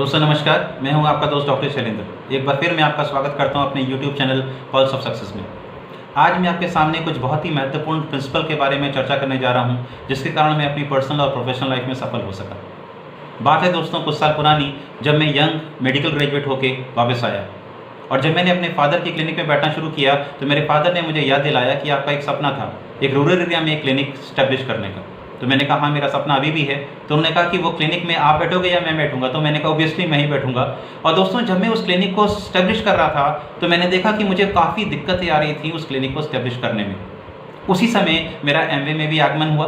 दोस्तों नमस्कार, मैं हूं आपका दोस्त डॉक्टर शैलेंद्र। एक बार फिर मैं आपका स्वागत करता हूं अपने YouTube channel pulse of success में। आज मैं आपके सामने कुछ बहुत ही महत्वपूर्ण प्रिंसिपल के बारे में चर्चा करने जा रहा हूं, जिसके कारण मैं अपनी पर्सनल और प्रोफेशनल लाइफ में सफल हो सका। बात है दोस्तों कुछ साल पुरानी, जब मैं यंग मेडिकल ग्रेजुएट होकर वापस आया और जब मैंने अपने फादर की क्लिनिक में बैठना शुरू किया तो मेरे फादर ने मुझे याद दिलाया कि आपका एक सपना था एक रूरल एरिया में एक क्लिनिक स्टैब्लिश करने का। तो मैंने कहा हाँ, मेरा सपना अभी भी है। तो उन्होंने कहा कि वो क्लिनिक में आप बैठोगे या मैं बैठूंगा? तो मैंने कहा ऑब्वियसली मैं ही बैठूंगा। और दोस्तों जब मैं उस क्लिनिक को स्टैब्लिश कर रहा था तो मैंने देखा कि मुझे काफ़ी दिक्कतें आ रही थी उस क्लिनिक को स्टैब्लिश करने में। उसी समय मेरा एमवे में भी आगमन हुआ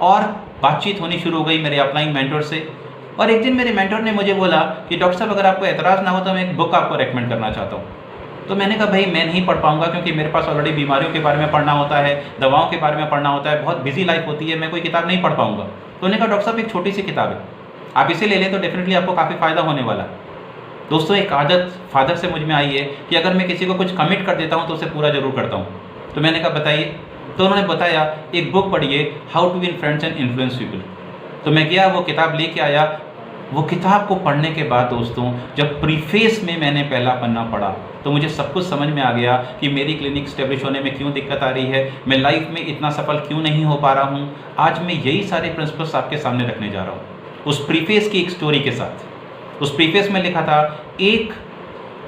और बातचीत होनी शुरू हो गई मेरे अपलाइन मेंटर से। और एक दिन मेरे मेंटर ने मुझे बोला कि डॉक्टर साहब अगर आपको एतराज़ ना हो तो मैं एक बुक आपको रेकमेंड करना चाहता हूँ। तो मैंने कहा भाई मैं नहीं पढ़ पाऊंगा, क्योंकि मेरे पास ऑलरेडी बीमारियों के बारे में पढ़ना होता है, दवाओं के बारे में पढ़ना होता है, बहुत बिजी लाइफ होती है, मैं कोई किताब नहीं पढ़ पाऊंगा। तो उन्होंने कहा डॉक्टर साहब एक छोटी सी किताब है, आप इसे ले लें तो डेफिनेटली आपको काफ़ी फ़ायदा होने वाला है। दोस्तों एक आदत फादर से मुझ में आई है कि अगर मैं किसी को कुछ कमिट कर देता हूँ तो उसे पूरा जरूर करता हूँ। तो मैंने कहा बताइए। तो उन्होंने बताया एक बुक पढ़िए, how to win friends and influence people. तो मैं गया वो किताब लेके आया। वो किताब को पढ़ने के बाद दोस्तों जब प्रीफेस में मैंने पहला पन्ना पढ़ा तो मुझे सब कुछ समझ में आ गया कि मेरी क्लिनिक स्टेब्लिश होने में क्यों दिक्कत आ रही है, मैं लाइफ में इतना सफल क्यों नहीं हो पा रहा हूँ। आज मैं यही सारे प्रिंसिपल्स आपके सामने रखने जा रहा हूँ उस प्रीफेस की एक स्टोरी के साथ। उस प्रीफेस में लिखा था एक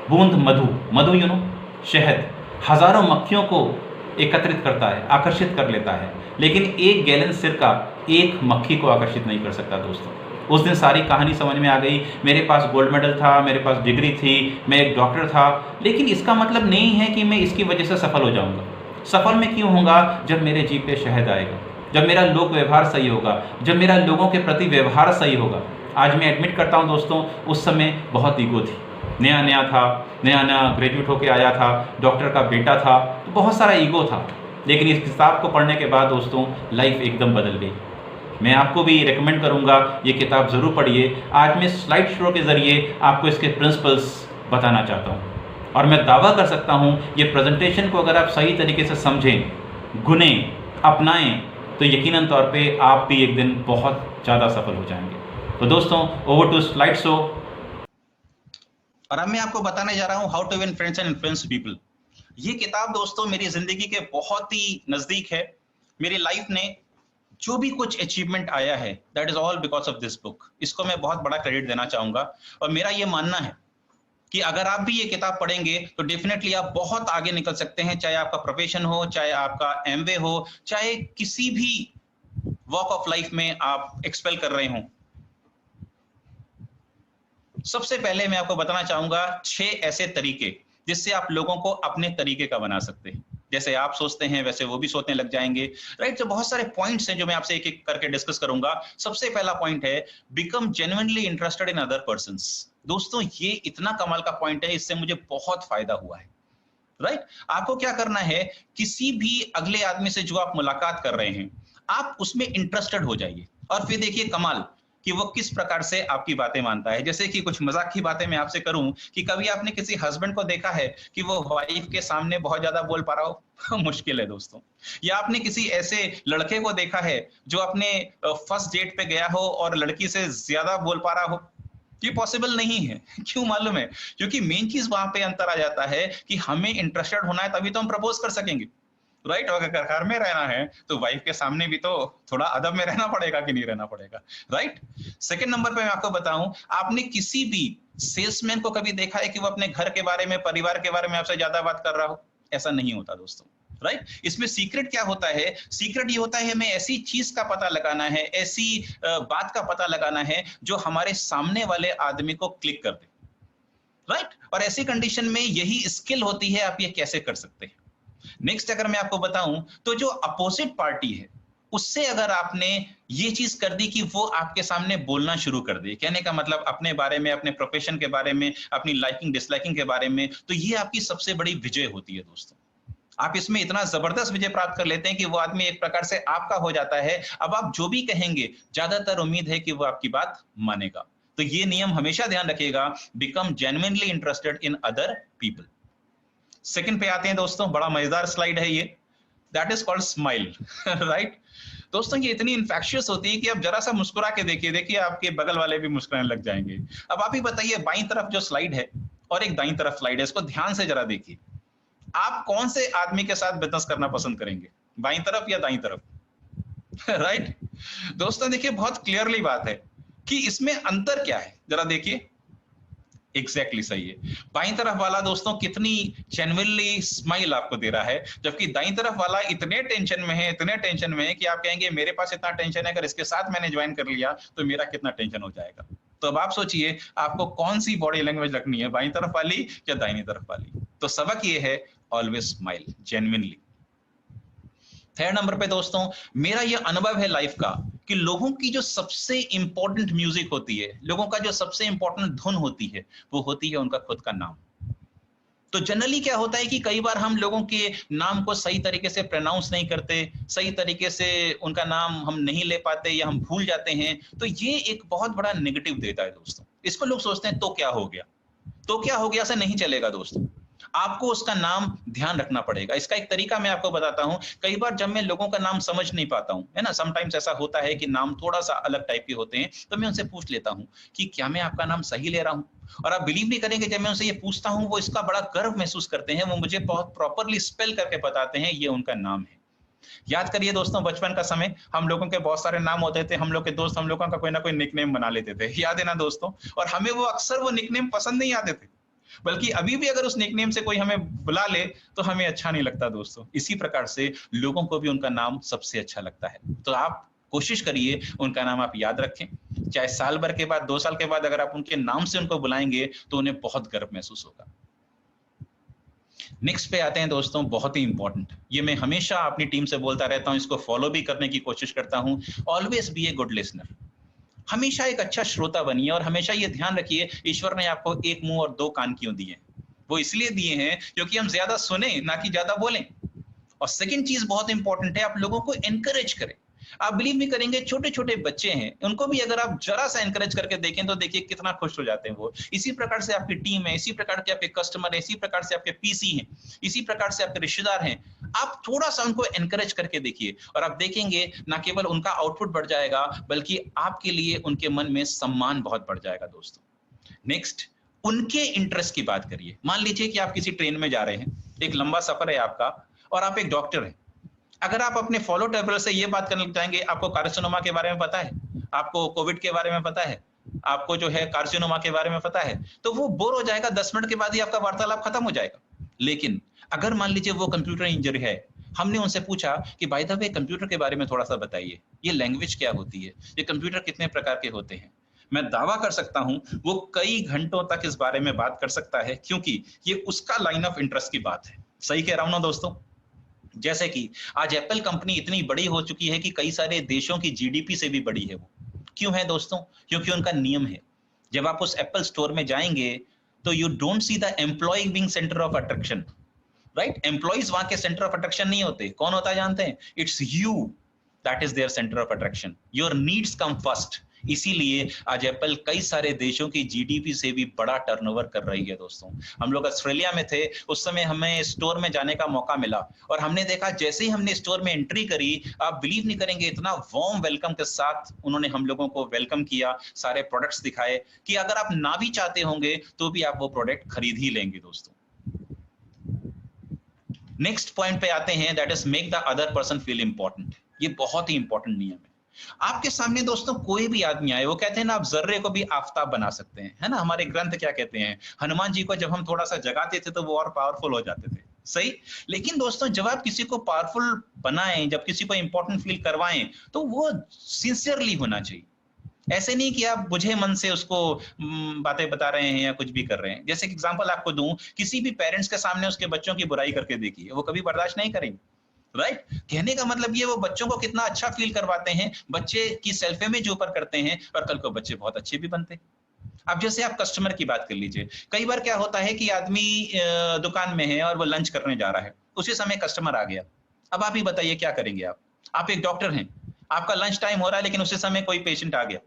बूंद मधु शहद हजारों मक्खियों को एकत्रित करता है, आकर्षित कर लेता है, लेकिन एक गैलन सिरका एक मक्खी को आकर्षित नहीं कर सकता। दोस्तों उस दिन सारी कहानी समझ में आ गई। मेरे पास गोल्ड मेडल था, मेरे पास डिग्री थी, मैं एक डॉक्टर था, लेकिन इसका मतलब नहीं है कि मैं इसकी वजह से सफल हो जाऊंगा। सफल मैं क्यों होऊंगा? जब मेरे जीभ पे शहद आएगा, जब मेरा लोक व्यवहार सही होगा, जब मेरा लोगों के प्रति व्यवहार सही होगा। आज मैं एडमिट करता हूँ दोस्तों, उस समय बहुत ईगो थी, नया नया ग्रेजुएट होके आया था, डॉक्टर का बेटा था, तो बहुत सारा ईगो था। लेकिन इस किताब को पढ़ने के बाद दोस्तों लाइफ एकदम बदल गई। मैं आपको भी रेकमेंड करूंगा ये किताब ज़रूर पढ़िए। आज मैं स्लाइड शो के ज़रिए आपको इसके प्रिंसिपल्स बताना चाहता हूँ और मैं दावा कर सकता हूँ ये प्रेजेंटेशन को अगर आप सही तरीके से समझें, गुनें, अपनाएं तो यकीनन तौर पे आप भी एक दिन बहुत ज़्यादा सफल हो जाएंगे। तो दोस्तों ओवर टू स्लाइड शो। और अब मैं आपको बताने जा रहा हूँ how to win friends and influence people. ये किताब दोस्तों मेरी जिंदगी के बहुत ही नज़दीक है। मेरी लाइफ ने जो भी कुछ अचीवमेंट आया है that is all because of this book. इसको मैं बहुत बड़ा क्रेडिट देना चाहूंगा और मेरा ये मानना है कि अगर आप भी ये किताब पढ़ेंगे तो डेफिनेटली आप बहुत आगे निकल सकते हैं, चाहे आपका प्रोफेशन हो, चाहे आपका एमवे हो, चाहे किसी भी वॉक ऑफ लाइफ में आप एक्सपेल कर रहे हों। सबसे पहले मैं आपको बताना चाहूंगा 6 ऐसे तरीके जिससे आप लोगों को अपने तरीके का बना सकते हैं। जैसे आप सोचते हैं वैसे वो भी सोचने लग जाएंगे, राइट। तो बहुत सारे पॉइंट्स हैं जो मैं आपसे एक एक करके डिस्कस करूंगा। सबसे पहला पॉइंट है become genuinely interested in other persons. दोस्तों ये इतना कमाल का पॉइंट है, इससे मुझे बहुत फायदा हुआ है, राइट। आपको क्या करना है, किसी भी अगले आदमी से जो आप मुलाकात कर रहे हैं आप उसमें इंटरेस्टेड हो जाइए और फिर देखिए कमाल कि वो किस प्रकार से आपकी बातें मानता है। जैसे कि कुछ मजाक की बातें मैं आपसे करूं कि कभी आपने किसी हस्बैंड को देखा है कि वो वाइफ के सामने बहुत ज्यादा बोल पा रहा हो? मुश्किल है दोस्तों। या आपने किसी ऐसे लड़के को देखा है जो अपने फर्स्ट डेट पे गया हो और लड़की से ज्यादा बोल पा रहा हो? ये पॉसिबल नहीं है। क्यों मालूम है? क्योंकि मेन चीज वहां पे अंतर आ जाता है कि हमें इंटरेस्टेड होना है तभी तो हम प्रपोज कर सकेंगे, राइट। अगर घर में रहना है तो वाइफ के सामने भी तो थोड़ा अदब में रहना पड़ेगा कि नहीं रहना पड़ेगा, राइट। सेकंड नंबर पे मैं आपको बताऊं, आपने किसी भी सेल्समैन को कभी देखा है कि वो अपने घर के बारे में, परिवार के बारे में आपसे ज्यादा बात कर रहा हो? ऐसा नहीं होता दोस्तों, राइट। इसमें सीक्रेट क्या होता है? सीक्रेट ये होता है हमें ऐसी चीज का पता लगाना है, ऐसी बात का पता लगाना है जो हमारे सामने वाले आदमी को क्लिक कर दे, राइट। और ऐसी कंडीशन में यही स्किल होती है, आप ये कैसे कर सकते हैं। नेक्स्ट अगर मैं आपको बताऊं तो जो अपोजिट पार्टी है उससे अगर आपने ये चीज कर दी कि वो आपके सामने बोलना शुरू कर दे, कहने का मतलब अपने बारे में, अपने प्रोफेशन के बारे में, अपनी लाइकिंग डिसलाइकिंग के बारे में, तो ये आपकी सबसे बड़ी विजय होती है दोस्तों। आप इसमें इतना जबरदस्त विजय प्राप्त कर लेते हैं कि वो आदमी एक प्रकार से आपका हो जाता है। अब आप जो भी कहेंगे ज्यादातर उम्मीद है कि वो आपकी बात मानेगा। तो ये नियम हमेशा ध्यान रखिएगा, become genuinely interested in other people. Second पे आते हैं दोस्तों, बड़ा मजेदार स्लाइड है ये, that is called smile, right. दोस्तों ये इतनी इन्फेक्शियस होती है कि आप जरा सा मुस्कुरा के देखिए, देखिए आपके बगल वाले भी मुस्कुराने लग जाएंगे। अब आप ही बताइए, बाईं तरफ जो स्लाइड है और एक दाईं तरफ स्लाइड है, इसको ध्यान से जरा देखिए। आप कौन से आदमी के साथ बिजनेस करना पसंद करेंगे, बाईं तरफ या दाईं तरफ? राइट? दोस्तों देखिए, बहुत क्लियरली बात है कि इसमें अंतर क्या है, जरा देखिए। एग्जैक्टली सही है। बाईं तरफ वाला दोस्तों कितनी जेन्युइनली स्माइल आपको दे रहा है, जबकि दाईं तरफ वाला इतने टेंशन में है, इतने टेंशन में है कि आप कहेंगे मेरे पास इतना टेंशन है, अगर इसके साथ मैंने ज्वाइन कर लिया तो मेरा कितना टेंशन हो जाएगा। तो अब आप सोचिए आपको कौन सी बॉडी लैंग्वेज रखनी है, बाईं तरफ वाली या दाहिनी तरफ वाली? तो सबक ये है, always smile genuinely. Third number पे दोस्तों, मेरा ये अनुभव है लाइफ का कि लोगों की जो सबसे इंपॉर्टेंट म्यूजिक होती है, लोगों का जो सबसे इंपॉर्टेंट धुन होती है, वो होती है उनका खुद का नाम। तो जनरली क्या होता है कि कई बार हम लोगों के नाम को सही तरीके से प्रोनाउंस नहीं करते, सही तरीके से उनका नाम हम नहीं ले पाते या हम भूल जाते हैं। तो ये एक बहुत बड़ा नेगेटिव देता है दोस्तों। इसको लोग सोचते हैं तो क्या हो गया, तो क्या हो गया से नहीं चलेगा दोस्तों। आपको उसका नाम ध्यान रखना पड़ेगा। इसका एक तरीका मैं आपको बताता हूं। कई बार जब मैं लोगों का नाम समझ नहीं पाता हूं, है ना, समटाइम्स ऐसा होता है कि नाम थोड़ा सा अलग टाइप के होते हैं, तो मैं उनसे पूछ लेता हूं कि क्या मैं आपका नाम सही ले रहा हूं। और आप बिलीव नहीं करेंगे, जब मैं उनसे ये पूछता हूं, वो इसका बड़ा गर्व महसूस करते हैं। वो मुझे बहुत प्रॉपरली स्पेल करके बताते हैं ये उनका नाम है। याद करिए दोस्तों, बचपन का समय, हम लोगों के बहुत सारे नाम होते थे, हम लोग के दोस्त हम लोगों का कोई ना कोई निकनेम बना लेते थे, याद है ना दोस्तों? और हमें वो अक्सर वो निकनेम पसंद नहीं आते थे, बल्कि अभी भी अगर उस निकनेम से कोई हमें बुला ले तो हमें अच्छा नहीं लगता दोस्तों। इसी प्रकार से लोगों को भी उनका नाम सबसे अच्छा लगता है। तो आप कोशिश करिए उनका नाम आप याद रखें। चाहे साल भर के बाद, 2 साल के बाद अगर आप उनके नाम से उनको बुलाएंगे तो उन्हें बहुत गर्व महसूस होगा। नेक्स्ट पे आते हैं दोस्तों, बहुत ही इंपॉर्टेंट, ये मैं हमेशा अपनी टीम से बोलता रहता हूं, इसको फॉलो भी करने की कोशिश करता हूं। Always be a good listener. हमेशा एक अच्छा श्रोता बनिए और हमेशा ये ध्यान रखिए, ईश्वर ने आपको एक मुंह और 2 कान क्यों दिए? वो इसलिए दिए हैं क्योंकि हम ज्यादा सुने, ना कि ज्यादा बोलें। और सेकंड चीज बहुत इंपॉर्टेंट है, आप लोगों को एनकरेज करें। आप बिलीव नहीं करेंगे, छोटे छोटे बच्चे हैं, उनको भी अगर आप जरा सा एनकरेज करके देखें तो देखिए कितना खुश हो जाते हैं वो। इसी प्रकार से आपकी टीम है, इसी प्रकार के आपके कस्टमर है, इसी प्रकार से आपके पीसी हैं, इसी प्रकार से आपके रिश्तेदार हैं। आप थोड़ा सा उनको एनकरेज करके देखिए और आप देखेंगे ना केवल उनका आउटपुट बढ़ जाएगा, बल्कि आपके लिए उनके मन में सम्मान बहुत बढ़ जाएगा दोस्तों। नेक्स्ट, उनके इंटरेस्ट की बात करिए। मान लीजिए कि आप किसी ट्रेन में जा रहे हैं, एक लंबा सफर है आपका, और आप एक डॉक्टर हैं। अगर आप अपने फॉलो टेबल से ये बात करने लग जाएंगे, आपको कार्सिनोमा के बारे में पता है, आपको कोविड के बारे में पता है, आपको जो है कार्सिनोमा के बारे में पता है, तो वो बोर हो जाएगा, 10 मिनट के बाद ही आपका वार्तालाप खत्म हो जाएगा। लेकिन अगर मान लीजिए वो कंप्यूटर इंजरी है, हमने उनसे पूछा कि बाय द वे कंप्यूटर के बारे में थोड़ा सा बताइए, ये लैंग्वेज क्या होती है, ये कंप्यूटर कितने प्रकार के होते हैं, मैं दावा कर सकता हूं वो कई घंटों तक इस बारे में बात कर सकता है, क्योंकि ये उसका लाइन ऑफ इंटरेस्ट की बात है। सही कह रहा हूं ना दोस्तों? जैसे कि आज एप्पल कंपनी इतनी बड़ी हो चुकी है कि कई सारे देशों की जीडीपी से भी बड़ी है वो। क्यों है दोस्तों? क्योंकि उनका नियम है। जब आप उस एप्पल स्टोर में जाएंगे तो you don't see the employ being centre of attraction, right? Employees वहां के सेंटर ऑफ अट्रैक्शन नहीं होते। कौन होता है जानते हैं? It's you, that is their centre of attraction. Your needs come first. इसीलिए आज एप्पल कई सारे देशों की जीडीपी से भी बड़ा टर्नओवर कर रही है दोस्तों। हम लोग ऑस्ट्रेलिया में थे, उस समय हमें स्टोर में जाने का मौका मिला और हमने देखा, जैसे ही हमने स्टोर में एंट्री करी, आप बिलीव नहीं करेंगे, इतना वार्म वेलकम के साथ उन्होंने हम लोगों को वेलकम किया, सारे प्रोडक्ट्स दिखाए कि अगर आप ना भी चाहते होंगे तो भी आप वो प्रोडक्ट खरीद ही लेंगे दोस्तों। नेक्स्ट पॉइंट पे आते हैं, that is make the other person feel important. ये बहुत ही इंपॉर्टेंट नियम है। आपके सामने दोस्तों कोई भी आदमी आए, वो कहते हैं ना, आप जर्रे को भी आफताब बना सकते हैं, है ना? हमारे ग्रंथ क्या कहते हैं, हनुमान जी को जब हम थोड़ा सा जगाते थे तो वो और पावरफुल हो जाते थे। सही। लेकिन दोस्तों जब आप किसी को पावरफुल बनाएं, जब किसी को इंपॉर्टेंट फील करवाएं, तो वो सिंसियरली होना चाहिए। ऐसे नहीं कि आप बुझे मन से उसको बातें बता रहे हैं या कुछ भी कर रहे हैं। जैसे एग्जांपल आपको दूं, किसी भी पेरेंट्स के सामने उसके बच्चों की बुराई करके देखिए, वो कभी बर्दाश्त नहीं करेंगे, राइट? कहने का मतलब ये, वो बच्चों को कितना अच्छा फील करवाते हैं, बच्चे की सेल्फ इमेज ऊपर करते हैं और कल को बच्चे बहुत अच्छे भी बनते हैं। अब जैसे आप कस्टमर की बात कर लीजिए, कई बार क्या होता है कि आदमी दुकान में है और वो लंच करने जा रहा है, उसी समय कस्टमर आ गया। अब आप ही बताइए क्या करेंगे आप एक डॉक्टर हैं, आपका लंच टाइम हो रहा है लेकिन उसी समय कोई पेशेंट आ गया।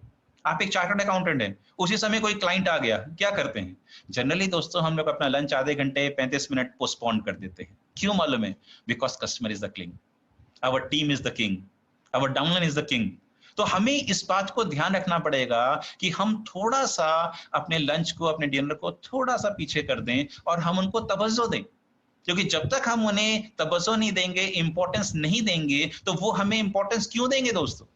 आप एक चार्टर्ड अकाउंटेंट हैं, उसी समय कोई क्लाइंट आ गया, क्या करते हैं? जनरली दोस्तों हम लोग अपना लंच आधे घंटे 35 मिनट पोस्टपोन कर देते हैं। क्यों मालूम है? Because customer is the king, our team is the king, our downline is the king. तो हमें इस बात को ध्यान रखना पड़ेगा कि हम थोड़ा सा अपने लंच को, अपने डिनर को थोड़ा सा पीछे कर दें और हम उनको तवज्जो दें, क्योंकि जब तक हम उन्हें तवज्जो नहीं देंगे, इंपॉर्टेंस नहीं देंगे, तो वो हमें इंपॉर्टेंस क्यों देंगे दोस्तों?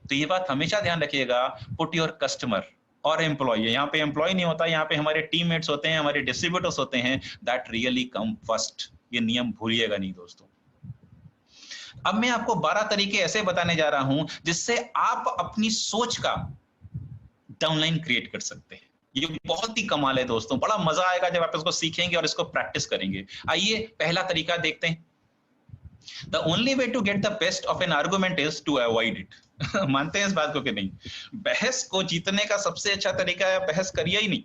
तो ये बात हमेशा ध्यान रखिएगा। पुट योर कस्टमर और एम्प्लॉय, यहाँ पे एम्प्लॉय नहीं होता, यहाँ पे हमारे टीममेट्स होते हैं, हमारे डिस्ट्रीब्यूटर्स होते हैं, दैट रियली कम फर्स्ट। ये नियम भूलिएगा नहीं दोस्तों। अब मैं आपको 12 तरीके ऐसे बताने जा रहा हूं जिससे आप अपनी सोच का डाउनलाइन क्रिएट कर सकते हैं। ये बहुत ही कमाल है दोस्तों, बड़ा मजा आएगा जब आप इसको सीखेंगे और इसको प्रैक्टिस करेंगे। आइए पहला तरीका देखते हैं। The only way to get the best of an argument is to avoid it. मानते हैं इस बात को कि नहीं? बहस को जीतने का सबसे अच्छा तरीका है बहस करिए ही नहीं।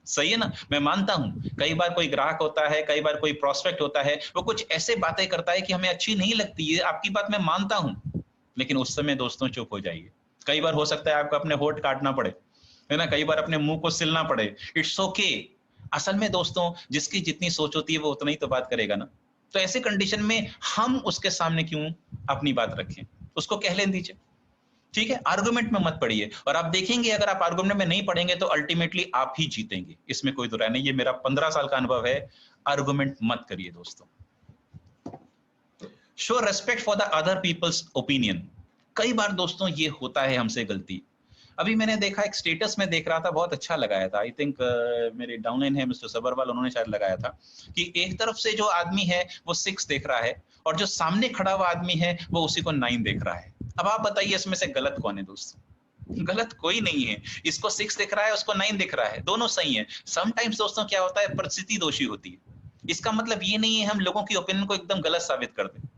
सही है ना? मैं मानता हूं कई बार कोई ग्राहक होता है, कई बार कोई प्रोस्पेक्ट होता है, वो कुछ ऐसे बातें करता है कि हमें अच्छी नहीं लगती है, आपकी बात मैं मानता हूं, लेकिन उस समय दोस्तों चुप हो जाइए। कई बार हो सकता है आपको अपने होठ काटना पड़े, है ना, कई बार अपने मुंह को सिलना पड़े, इट्स ओके। असल में दोस्तों जिसकी जितनी सोच होती है वो उतना ही तो बात करेगा ना। तो ऐसे कंडीशन में हम उसके सामने क्यों अपनी बात रखें, उसको कह लें दीजिए, ठीक है। आर्गुमेंट में मत पड़िए, और आप देखेंगे अगर आप आर्गुमेंट में नहीं पड़ेंगे तो अल्टीमेटली आप ही जीतेंगे, इसमें कोई दो राय नहीं। ये मेरा 15 साल का अनुभव है। आर्गुमेंट मत करिए दोस्तों। Show respect for the other peoples opinion. कई बार दोस्तों ये होता है हमसे गलती। अभी मैंने देखा, एक स्टेटस में देख रहा था, बहुत अच्छा लगाया था, आई थिंक मेरे डाउनलाइन है मिस्टर सबरवाल, उन्होंने शायद लगाया था कि एक तरफ से जो आदमी है वो 6 देख रहा है और जो सामने खड़ा हुआ आदमी है वो उसी को 9 देख रहा है। अब आप बताइए इसमें से गलत कौन है दोस्तों? गलत कोई नहीं है। इसको 6 दिख रहा है, उसको 9 दिख रहा है, दोनों सही है। समटाइम्स दोस्तों क्या होता है, परिस्थिति दोषी होती है। इसका मतलब ये नहीं है हम लोगों की ओपिनियन को एकदम गलत साबित कर दें,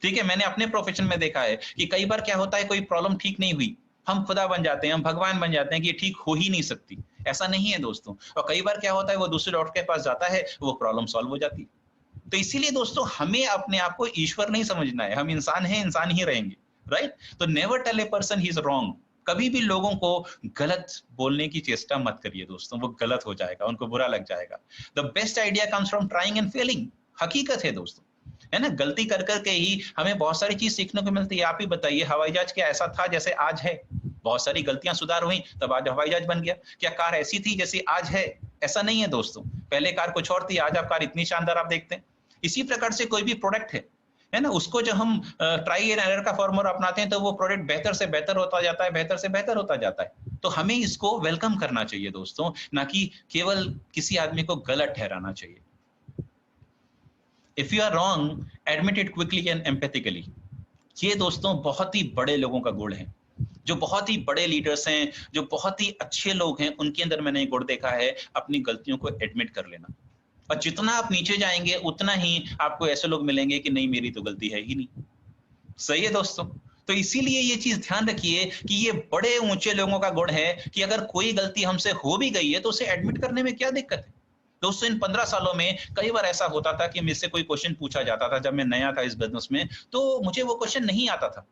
ठीक है। मैंने अपने प्रोफेशन में देखा है कि कई बार क्या होता है, कोई प्रॉब्लम ठीक नहीं हुई, हम खुदा बन जाते हैं, हम भगवान बन जाते हैं कि ये ठीक हो ही नहीं सकती। ऐसा नहीं है दोस्तों। और कई बार क्या होता है, वो दूसरे डॉक्टर के पास जाता है, वो प्रॉब्लम सॉल्व हो जाती है। तो इसीलिए दोस्तों हमें अपने आप को ईश्वर नहीं समझना है, हम इंसान हैं, इंसान ही रहेंगे, राइट। तो never tell a person he is wrong. कभी भी लोगों को गलत बोलने की चेष्टा मत करिए दोस्तों, वो गलत हो जाएगा, उनको बुरा लग जाएगा। The best idea comes from trying and failing. हकीकत है दोस्तों, है ना। गलती कर करके ही हमें बहुत सारी चीज सीखने को मिलती है। आप ही बताइए, हवाई जहाज क्या ऐसा था जैसे आज है? बहुत सारी गलतियां सुधार हुई तब आज हवाई जहाज बन गया। क्या कार ऐसी थी जैसी आज है? ऐसा नहीं है दोस्तों। पहले कार कुछ और थी, आज आप कार इतनी शानदार आप देखते हैं। इसी प्रकार से कोई भी प्रोडक्ट है ना, उसको जब हम ट्राई एंड एरर का फॉर्मूला अपनाते हैं तो वो प्रोडक्ट बेहतर से बेहतर होता जाता है, बेहतर से बेहतर होता जाता है। तो हमें इसको वेलकम करना चाहिए दोस्तों, ना कि केवल किसी आदमी को गलत ठहराना चाहिए। If you are wrong, admit it quickly and empathically. ये दोस्तों बहुत ही बड़े लोगों का गुण है। जो बहुत ही बड़े लीडर्स हैं, जो बहुत ही अच्छे लोग हैं, उनके अंदर मैंने एक गुण देखा है, अपनी गलतियों को एडमिट कर लेना। और जितना आप नीचे जाएंगे उतना ही आपको ऐसे लोग मिलेंगे कि नहीं, मेरी तो गलती है ही नहीं। सही है दोस्तों। तो इसीलिए ये चीज ध्यान रखिए कि ये बड़े ऊंचे लोगों का गुण है कि अगर कोई गलती हमसे हो भी गई है तो उसे एडमिट करने में क्या दिक्कत है। दोस्तों इन 15 सालों में कई बार ऐसा होता था कि मुझसे कोई क्वेश्चन पूछा जाता था, जब मैं नया था इस बिजनेस में, तो मुझे वो क्वेश्चन नहीं आता था,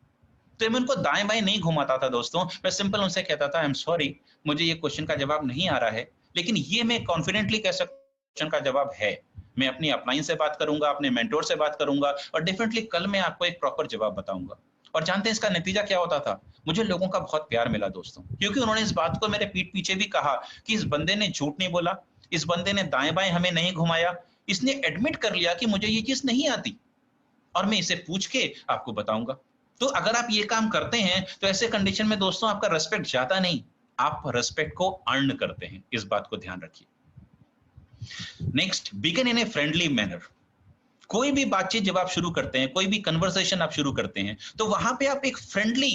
तो मैं उनको दाएं बाएं नहीं घुमाता था दोस्तों। मैं सिंपल उनसे कहता था, आई एम सॉरी, मुझे ये क्वेश्चन का जवाब नहीं आ रहा है, लेकिन ये मैं कॉन्फिडेंटली कह सकता हूं क्वेश्चन का जवाब है। मैं अपनी अपलाइन से बात करूंगा, अपने मेंटोर से बात करूंगा, और डेफिनेटली कल मैं आपको एक प्रॉपर जवाब बताऊंगा। और जानते हैं इसका नतीजा क्या होता था? मुझे लोगों का बहुत प्यार मिला दोस्तों, क्योंकि उन्होंने इस बात को मेरे पीठ पीछे भी कहा कि इस बंदे ने झूठ नहीं बोला, इस बंदे ने दाएं बाएं हमें नहीं घुमाया, इसने एडमिट कर लिया कि मुझे ये चीज नहीं आती और मैं इसे पूछ के आपको बताऊंगा। तो अगर आप ये काम करते हैं तो ऐसे कंडीशन में दोस्तों आपका रेस्पेक्ट जाता नहीं, आप रेस्पेक्ट को अर्न करते हैं। इस बात को ध्यान रखिए। Next, begin in a friendly manner. कोई भी बातचीत जब आप शुरू करते हैं, कोई भी कन्वर्सेशन आप शुरू करते हैं, तो वहां पे आप एक फ्रेंडली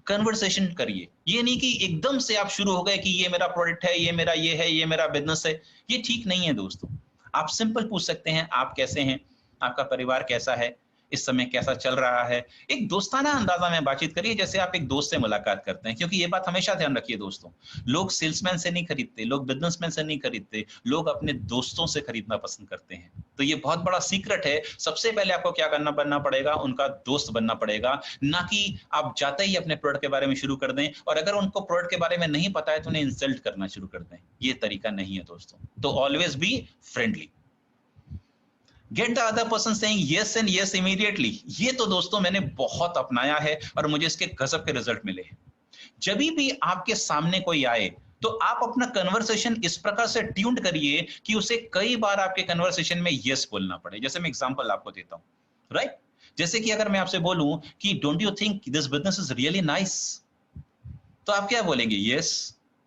कन्वर्सेशन करिए। ये नहीं कि एकदम से आप शुरू हो गए कि ये मेरा प्रोडक्ट है, ये मेरा ये है, ये मेरा बिजनेस है। ये ठीक नहीं है दोस्तों। आप सिंपल पूछ सकते हैं, आप कैसे हैं, आपका परिवार कैसा है, इस समय कैसा चल रहा है। एक दोस्ताना अंदाजा में बातचीत करिए, जैसे आप एक दोस्त से मुलाकात करते हैं। क्योंकि ये बात हमेशा ध्यान रखिए दोस्तों, लोग सेल्समैन से नहीं खरीदते, लोग बिजनेसमैन से नहीं खरीदते, लोग अपने दोस्तों से खरीदना पसंद करते हैं। तो ये बहुत बड़ा सीक्रेट है। सबसे पहले आपको क्या बनना पड़ेगा, उनका दोस्त बनना पड़ेगा, ना कि आप जाते ही अपने प्रोडक्ट के बारे में शुरू कर दें, और अगर उनको प्रोडक्ट के बारे में नहीं पता है तो उन्हें इंसल्ट करना शुरू कर दें। ये तरीका नहीं है दोस्तों। तो always be friendly. Get the other person saying yes and yes immediately, ये तो दोस्तों मैंने बहुत अपनाया है और मुझे इसके गजब के रिजल्ट मिले हैं। जब भी आपके सामने कोई आए तो आप अपना कन्वर्सेशन इस प्रकार से ट्यून्ड करिए कि उसे कई बार आपके कन्वर्सेशन में यस बोलना पड़े। जैसे मैं एग्जांपल आपको देता हूं, राइट? जैसे कि अगर मैं आपसे बोलूं कि don't you think this business is really nice, तो आप क्या बोलेंगे? यस।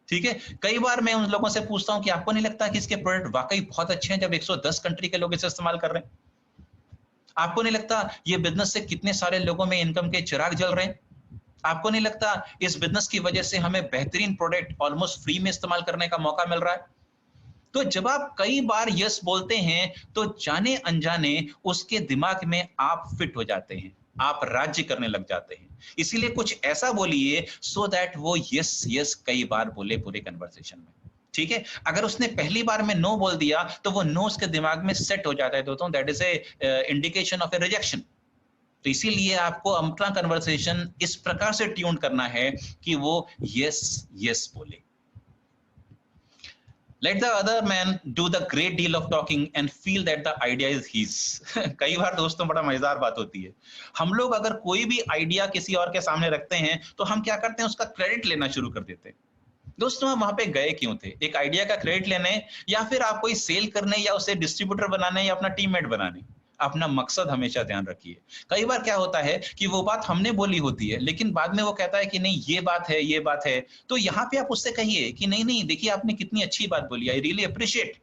ठीक है। कई बार मैं उन लोगों से पूछता हूं कि आपको नहीं लगता कि इसके प्रोडक्ट वाकई बहुत अच्छे हैं जब 110 कंट्री के लोग इसे इस्तेमाल कर रहे हैं? आपको नहीं लगता ये बिजनेस से कितने सारे लोगों में इनकम के चिराग जल रहे हैं? आपको नहीं लगता इस बिजनेस की वजह से हमें बेहतरीन प्रोडक्ट ऑलमोस्ट फ्री में इस्तेमाल करने का मौका मिल रहा है? तो जब आप कई बार यस बोलते हैं तो जाने अनजाने उसके दिमाग में आप फिट हो जाते हैं, आप राज्य करने लग जाते हैं। इसीलिए कुछ ऐसा बोलिए सो दैट वो यस यस कई बार बोले पूरे कन्वर्सेशन में। ठीक है। अगर उसने पहली बार में नो बोल दिया तो वो नो उसके दिमाग में सेट हो जाता है दोस्तों, that is a indication of A rejection. तो इसीलिए आपको अपना कन्वर्सेशन इस प्रकार से ट्यून करना है कि वो यस यस बोले। Let the other man do the great deal of talking and feel that the idea is his. कई बार दोस्तों बड़ा मजेदार बात होती है, हम लोग अगर कोई भी आइडिया किसी और के सामने रखते हैं तो हम क्या करते हैं, उसका क्रेडिट लेना शुरू कर देते हैं। दोस्तों आप वहां पे गए क्यों थे? एक आइडिया का क्रेडिट लेने, या फिर आप कोई सेल करने, या उसे डिस्ट्रीब्यूटर बनाने, या अपना टीममेट बनाने? अपना मकसद हमेशा ध्यान रखिए। कई बार क्या होता है कि वो बात हमने बोली होती है लेकिन बाद में वो कहता है कि नहीं ये बात है, ये बात है। तो यहाँ पे आप उससे कहिए कि नहीं नहीं देखिए आपने कितनी अच्छी बात बोली, आई रियली अप्रिशिएट।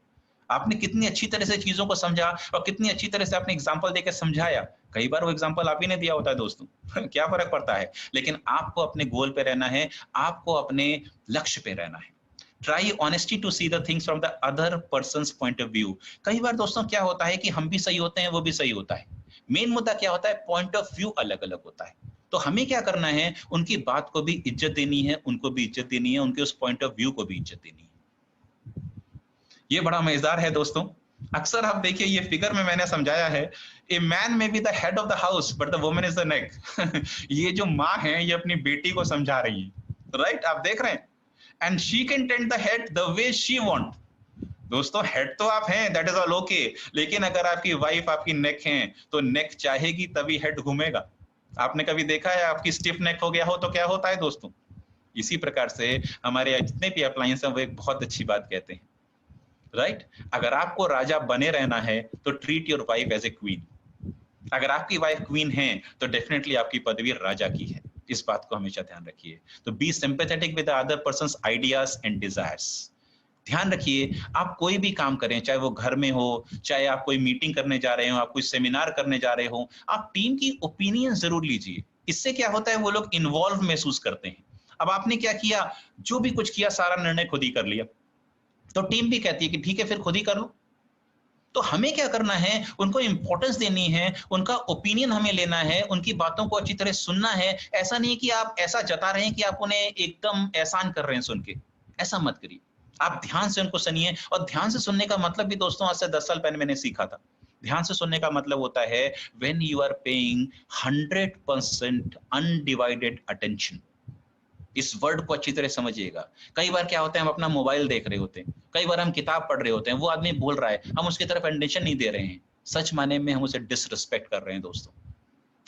आपने कितनी अच्छी तरह से चीजों को समझा और कितनी अच्छी तरह से आपने एग्जाम्पल देकर समझाया। कई बार वो एग्जाम्पल आप ही ने दिया होता है दोस्तों क्या फर्क पड़ता है, लेकिन आपको अपने गोल पे रहना है, आपको अपने लक्ष्य पे रहना है। Try honesty to see the things from the other person's point of view. कई बार दोस्तों क्या होता है कि हम भी सही होते हैं, वो भी सही होता है। मेन मुद्दा क्या होता है, पॉइंट ऑफ व्यू अलग अलग होता है। तो हमें क्या करना है, उनकी बात को भी इज्जत देनी है, उनको भी इज्जत देनी है, उनके उस पॉइंट ऑफ व्यू को भी इज्जत देनी है। ये बड़ा मजेदार है दोस्तों। अक्सर आप देखिए ये फिगर में मैंने समझाया है, a man may be the head of the house but the woman is the neck. ये जो माँ है ये अपनी बेटी को समझा रही है, राइट? आप देख रहे हैं, and she can tend the head the way she want. दोस्तों हेड तो आप हैं, दैट इज ऑल ओके, लेकिन अगर आपकी वाइफ आपकी नेक है तो नेक चाहेगी तभी हेड घूमेगा। आपने कभी देखा है आपकी स्टिफ नेक हो गया हो तो क्या होता है दोस्तों? इसी प्रकार से हमारे जितने भी अप्लायंस हैं वो एक बहुत अच्छी बात कहते हैं, राइट? अगर आपको राजा बने रहना है तो treat your wife as a queen. अगर आपकी वाइफ क्वीन है तो डेफिनेटली आपकी पदवी राजा की है। इस बात को हमेशा ध्यान रखिए। तो be sympathetic with the other person's ideas and desires. ध्यान रखिए आप कोई भी काम करें, चाहे वो घर में हो, चाहे आप कोई मीटिंग करने जा रहे हो, आप कोई सेमिनार करने जा रहे हो, आप टीम की ओपिनियन जरूर लीजिए। इससे क्या होता है, वो लोग इन्वॉल्व महसूस करते हैं। अब आपने क्या किया, जो भी कुछ किया सारा निर्णय खुद ही कर लिया, तो टीम भी कहती है कि ठीक है फिर खुद ही कर लो। तो हमें क्या करना है, उनको इंपॉर्टेंस देनी है, उनका ओपिनियन हमें लेना है, उनकी बातों को अच्छी तरह सुनना है। ऐसा नहीं कि आप ऐसा जता रहे हैं कि आप उन्हें एकदम एहसान कर रहे हैं सुन के, ऐसा मत करिए। आप ध्यान से उनको सुनिए, और ध्यान से सुनने का मतलब भी दोस्तों आज से 10 साल पहले मैंने सीखा था। ध्यान से सुनने का मतलब होता है when you are paying 100% undivided attention. इस वर्ड को अच्छी तरह समझिएगा। कई बार क्या होता है, हम अपना मोबाइल देख रहे होते हैं, कई बार हम किताब पढ़ रहे होते हैं, वो आदमी बोल रहा है, हम उसकी तरफ अटेंशन नहीं दे रहे हैं। सच माने में हम उसे डिसरिस्पेक्ट कर रहे हैं दोस्तों।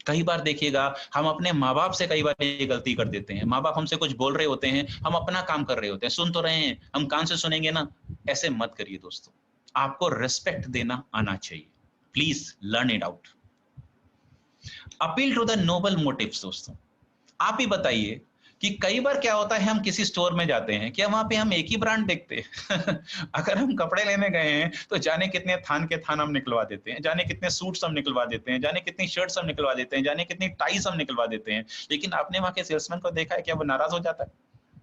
कई बार देखिएगा हम अपने माँ बाप से कई बार ये गलती कर देते हैं। माँ बाप हमसे कुछ बोल रहे होते हैं, हम अपना काम कर रहे होते हैं, सुन तो रहे हैं, हम कान से सुनेंगे ना। ऐसे मत करिए दोस्तों, आपको रिस्पेक्ट देना आना चाहिए। Please learn it out. Appeal to the noble motives. दोस्तों आप ही बताइए कि कई बार क्या होता है, हम किसी स्टोर में जाते हैं, क्या वहां पे हम एक ही ब्रांड देखते हैं? अगर हम कपड़े लेने गए हैं तो जाने कितने थान के थान हम निकलवा देते हैं, जाने कितने सूट्स हम निकलवा देते हैं, जाने कितनी शर्ट्स हम निकलवा देते हैं, जाने कितनी टाइज हम निकलवा देते हैं। लेकिन आपने वहां के सेल्समैन को देखा है, क्या वो नाराज हो जाता है?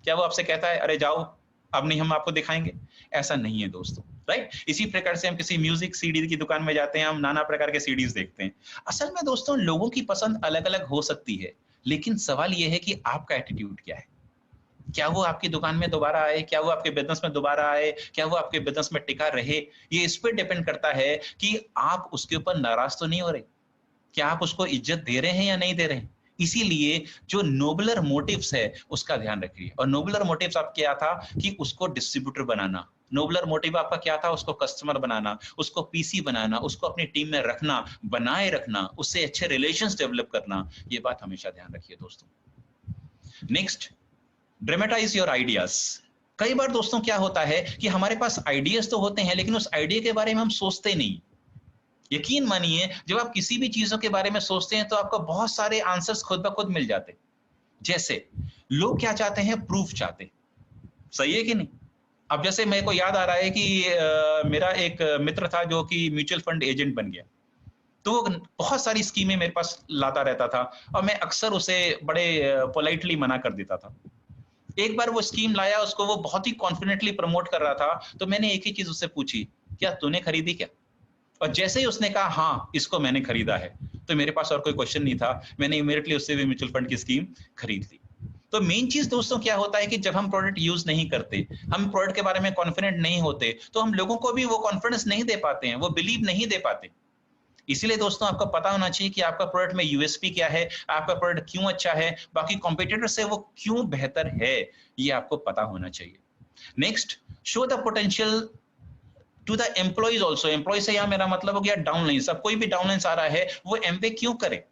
क्या वो आपसे कहता है अरे जाओ अब नहीं हम आपको दिखाएंगे? ऐसा नहीं है दोस्तों, राइट? इसी प्रकार से हम किसी म्यूजिक सीडी की दुकान में जाते हैं, हम नाना प्रकार के सीडीज देखते हैं। असल में दोस्तों लोगों की पसंद अलग अलग हो सकती है, लेकिन सवाल यह है कि आपका एटीट्यूड क्या है। क्या वो आपकी दुकान में दोबारा आए, क्या वो आपके बिजनेस में दोबारा आए, क्या वो आपके बिजनेस में टिका रहे? ये इस पे डिपेंड करता है कि आप उसके ऊपर नाराज तो नहीं हो रहे, क्या आप उसको इज्जत दे रहे हैं या नहीं दे रहे हैं। इसीलिए जो नोबलर मोटिव्स है उसका ध्यान रखिए। और नोबलर मोटिव्स आप क्या था कि उसको डिस्ट्रीब्यूटर बनाना, नोबलर मोटिव आपका क्या था? उसको कस्टमर बनाना, उसको पीसी बनाना, उसको अपनी टीम में रखना, बनाए रखना, उससे अच्छे रिलेशंस डेवलप करना। ये बात हमेशा ध्यान रखिए दोस्तों। Next, dramatise your ideas. कई बार दोस्तों क्या होता है कि हमारे पास आइडियाज तो होते हैं, लेकिन उस आइडिया के बारे में हम सोचते नहीं। यकीन मानिए, जब आप किसी भी चीजों के बारे में सोचते हैं तो आपको बहुत सारे आंसर्स खुद ब खुद मिल जाते। जैसे लोग क्या चाहते हैं? प्रूफ चाहते हैं। सही है कि नहीं? अब जैसे मेरे को याद आ रहा है कि मेरा एक मित्र था जो कि म्यूचुअल फंड एजेंट बन गया। तो वो बहुत सारी स्कीमें मेरे पास लाता रहता था और मैं अक्सर उसे बड़े पोलाइटली मना कर देता था। एक बार वो स्कीम लाया, उसको वो बहुत ही कॉन्फिडेंटली प्रमोट कर रहा था, तो मैंने एक ही चीज उससे पूछी, क्या तूने खरीदी क्या? और जैसे ही उसने कहा हाँ इसको मैंने खरीदा है, तो मेरे पास और कोई क्वेश्चन नहीं था, मैंने इमीडिएटली उससे भी म्यूचुअल फंड की स्कीम खरीद ली। तो मेन चीज दोस्तों क्या होता है कि जब हम प्रोडक्ट यूज नहीं करते, हम प्रोडक्ट के बारे में कॉन्फिडेंट नहीं होते, तो हम लोगों को भी वो कॉन्फिडेंस नहीं दे पाते हैं, वो बिलीव नहीं दे पाते। इसीलिए दोस्तों आपको पता होना चाहिए कि आपका प्रोडक्ट में यूएसपी क्या है, आपका प्रोडक्ट क्यों अच्छा है, बाकी कॉम्पिटिटर से वो क्यों बेहतर है, ये आपको पता होना चाहिए। Next, show the potential to the employees also. Employ से यहाँ मेरा मतलब हो गया डाउनलाइन। सब कोई भी डाउनलाइन आ रहा है, वो एमवे क्यों करे,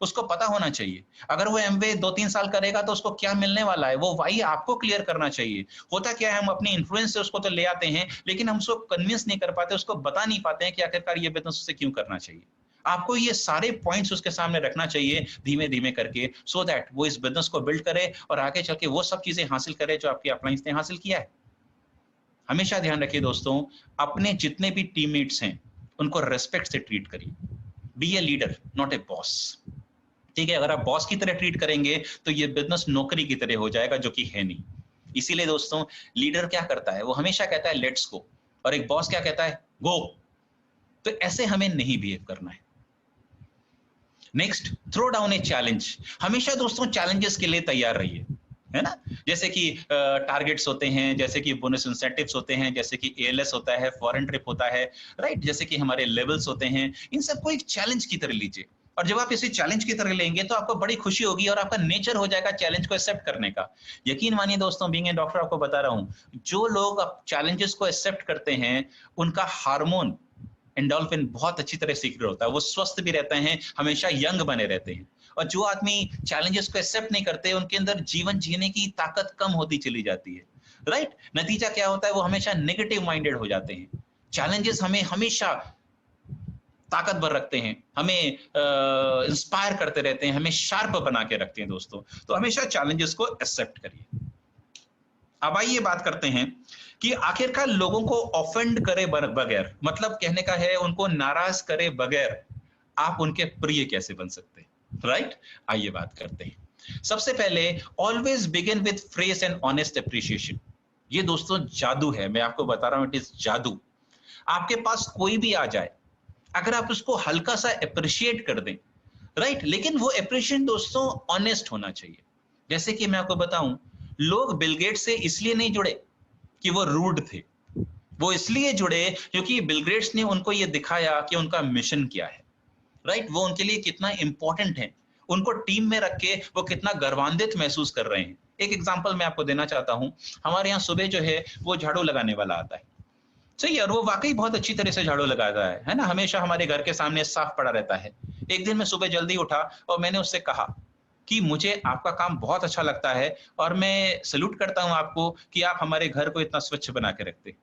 उसको पता होना चाहिए। अगर वो एमवे 2-3 साल करेगा तो उसको क्या मिलने वाला है, वो वाई आपको क्लियर करना चाहिए। होता क्या है, हम अपनी इन्फ्लुएंस से उसको तो ले आते हैं, लेकिन हम उसको कन्विंस नहीं कर पाते, उसको बता नहीं पाते हैं कि आखिरकार ये बिजनेस उसे क्यों करना चाहिए। आपको ये सारे पॉइंट्स उसके सामने रखना चाहिए धीमे धीमे करके, सो दैट वो इस बिजनेस को बिल्ड करे और आगे चल के वो सब चीजें हासिल करे जो आपकी अपलाइंस ने हासिल किया है। हमेशा ध्यान रखिए दोस्तों, अपने जितने भी टीममेट्स हैं उनको रेस्पेक्ट से ट्रीट करिए। Be a leader, not a boss. ठीक है, अगर आप बॉस की तरह ट्रीट करेंगे तो ये बिजनेस नौकरी की तरह हो जाएगा, जो कि है नहीं। इसीलिए दोस्तों, लीडर क्या करता है, वो हमेशा कहता है लेट्स गो, और एक बॉस क्या कहता है, गो। तो ऐसे हमें नहीं बिहेव करना है। Next, throw down a challenge. हमेशा दोस्तों चैलेंजेस के लिए तैयार रहिए, है ना। जैसे कि टारगेट्स होते हैं, जैसे कि बोनस इंसेंटिव्स होते हैं, जैसे कि एएलएस होता है, फॉरेन ट्रिप होता है, राइट, जैसे कि हमारे लेवल्स होते हैं। इन सबको एक चैलेंज की तरह लीजिए, और जब आप इसे चैलेंज की तरह लेंगे तो आपको बड़ी खुशी होगी और आपका नेचर हो जाएगा चैलेंज को एक्सेप्ट करने का। यकीन मानिए दोस्तों, बीइंग ए डॉक्टर आपको बता रहा हूं, जो लोग चैलेंजेस को एक्सेप्ट करते हैं उनका हार्मोन एंडोल्फिन बहुत अच्छी तरह सीक्रेट होता है, वो स्वस्थ भी रहते हैं, हमेशा यंग बने रहते हैं। और जो आदमी चैलेंजेस को एक्सेप्ट नहीं करते, उनके अंदर जीवन जीने की ताकत कम होती चली जाती है, राइट। नतीजा क्या होता है, वो हमेशा नेगेटिव माइंडेड हो जाते हैं। चैलेंजेस हमें हमेशा ताकतवर रखते हैं, हमें इंस्पायर करते रहते हैं, हमें शार्प बना के रखते हैं दोस्तों। तो हमेशा चैलेंजेस को एक्सेप्ट करिए। अब आइए बात करते हैं कि आखिरकार लोगों को ऑफेंड करे बगैर, मतलब कहने का है उनको नाराज करे बगैर आप उनके प्रिय कैसे बन सकते हैं, राइट। आइए बात करते हैं। सबसे पहले, always begin with fresh and honest appreciation. ये दोस्तों जादू है, मैं आपको बता रहा हूं, इट इज जादू। आपके पास कोई भी आ जाए, अगर आप उसको हल्का सा अप्रिशिएट कर दें, राइट, लेकिन वो अप्रिशिएशन दोस्तों ऑनेस्ट होना चाहिए। जैसे कि मैं आपको बताऊं, लोग बिल गेट्स से इसलिए नहीं जुड़े कि वो रूड थे, वो इसलिए जुड़े क्योंकि बिल गेट्स ने उनको ये दिखाया कि उनका मिशन क्या है, राइट, वो उनके लिए कितना इंपॉर्टेंट है, उनको टीम में रख के वो कितना गर्वान्वित महसूस कर रहे हैं। एक एग्जांपल मैं आपको देना चाहता हूं, हमारे यहाँ सुबह जो है वो झाड़ू लगाने वाला आता है, सही है, और वो वाकई बहुत अच्छी तरह से झाड़ू लगाता है ना, हमेशा हमारे घर के सामने साफ पड़ा रहता है। एक दिन मैं सुबह जल्दी उठा और मैंने उससे कहा कि मुझे आपका काम बहुत अच्छा लगता है और मैं सैल्यूट करता हूं आपको कि आप हमारे घर को इतना स्वच्छ बना के रखते।